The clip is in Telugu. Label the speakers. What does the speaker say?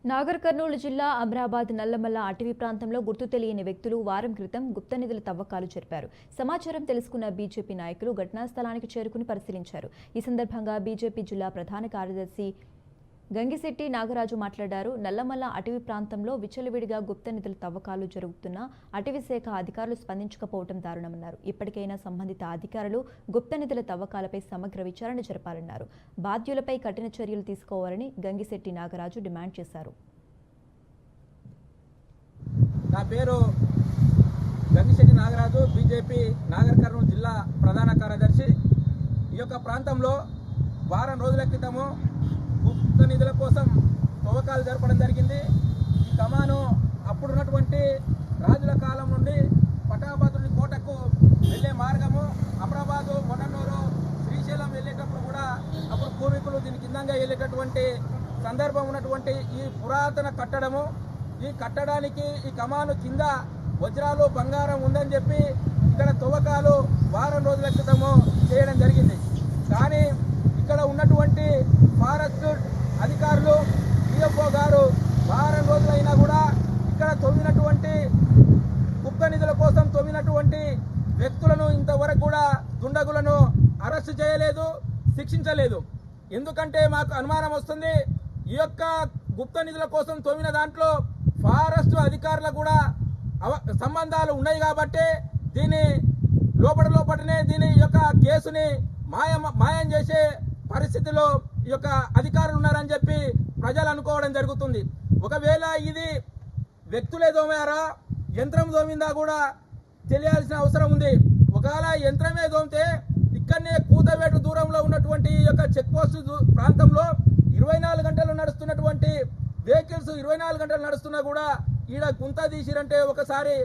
Speaker 1: నాగర్ కర్నూలు జిల్లా అమ్రాబాద్ నల్లమల్ల అటవీ ప్రాంతంలో గుర్తు తెలియని వ్యక్తులు వారం క్రితం గుప్త నిధుల తవ్వకాలు జరిపారు. సమాచారం తెలుసుకున్న బీజేపీ నాయకులు ఘటనా స్థలానికి చేరుకుని పరిశీలించారు. ఈ సందర్భంగా బీజేపీ జిల్లా ప్రధాన కార్యదర్శి గంగిశెట్టి నాగరాజు మాట్లాడారు. నల్లమల్ల అటవీ ప్రాంతంలో విచ్చలవిడిగా గుప్త నిధుల తవ్వకాలు జరుగుతున్న అటవీ శాఖ అధికారులు స్పందించకపోవడం దారుణమన్నారు. ఇప్పటికైనా సంబంధిత అధికారులు గుప్త నిధుల తవ్వకాలపై సమగ్ర విచారణ జరపాలన్నారు. బాధ్యులపై కఠిన చర్యలు తీసుకోవాలని గంగిశెట్టి నాగరాజు డిమాండ్ చేశారు.
Speaker 2: నా పేరు గంగిశెట్టి నాగరాజు, బీజేపీ నాగర్ కర్నూలు జిల్లా ప్రధాన కార్యదర్శి. ఈ యొక్క ప్రాంతంలో వారం రోజుల క్రితము గుప్త నిధుల కోసం తవ్వకాలు జరపడం జరిగింది. ఈ కమాను అప్పుడున్నటువంటి రాజుల కాలం నుండి పటాభద్రుని కోటకు వెళ్ళే మార్గము, అమ్రాబాదు, మొన్నూరు, శ్రీశైలం వెళ్ళేటప్పుడు కూడా అప్పుడు పూర్వీకులు దీని కిందంగా వెళ్ళేటటువంటి సందర్భం ఉన్నటువంటి ఈ పురాతన కట్టడము. ఈ కట్టడానికి ఈ కమాను కింద వజ్రాలు, బంగారం ఉందని చెప్పి ఇక్కడ తవ్వకాలు వారం రోజుల క్రితము చేయడం జరిగింది. కానీ ఇక్కడ ఉన్నటువంటి ఫారెస్ట్ అధికారులు, డిఎఫ్ఓ గారు వారం రోజులైనా కూడా ఇక్కడ తవ్వినటువంటి గుప్త నిధుల కోసం తవ్వినటువంటి వ్యక్తులను ఇంతవరకు కూడా దుండగులను అరెస్టు చేయలేదు, శిక్షించలేదు. ఎందుకంటే మాకు అనుమానం వస్తుంది, ఈ యొక్క గుప్త నిధుల కోసం తవ్విన దాంట్లో ఫారెస్ట్ అధికారులకు కూడా సంబంధాలు ఉన్నాయి కాబట్టి దీని లోపలనే దీని యొక్క కేసుని మాయం చేసే పరిస్థితిలో ఈ యొక్క అధికారులు ఉన్నారని చెప్పి ప్రజలు అనుకోవడం జరుగుతుంది. ఒకవేళ ఇది వ్యక్తులే దోమారా, యంత్రం దోమిందా కూడా తెలియాల్సిన అవసరం ఉంది. ఒకవేళ యంత్రమే దోమితే ఇక్కడనే కూతవేటు దూరంలో ఉన్నటువంటి ఈ యొక్క చెక్ పోస్ట్ ప్రాంతంలో 24 గంటలు నడుస్తున్నటువంటి వెహికల్స్ 24 గంటలు నడుస్తున్నా కూడా ఈడ గుంత తీసిరంటే ఒకసారి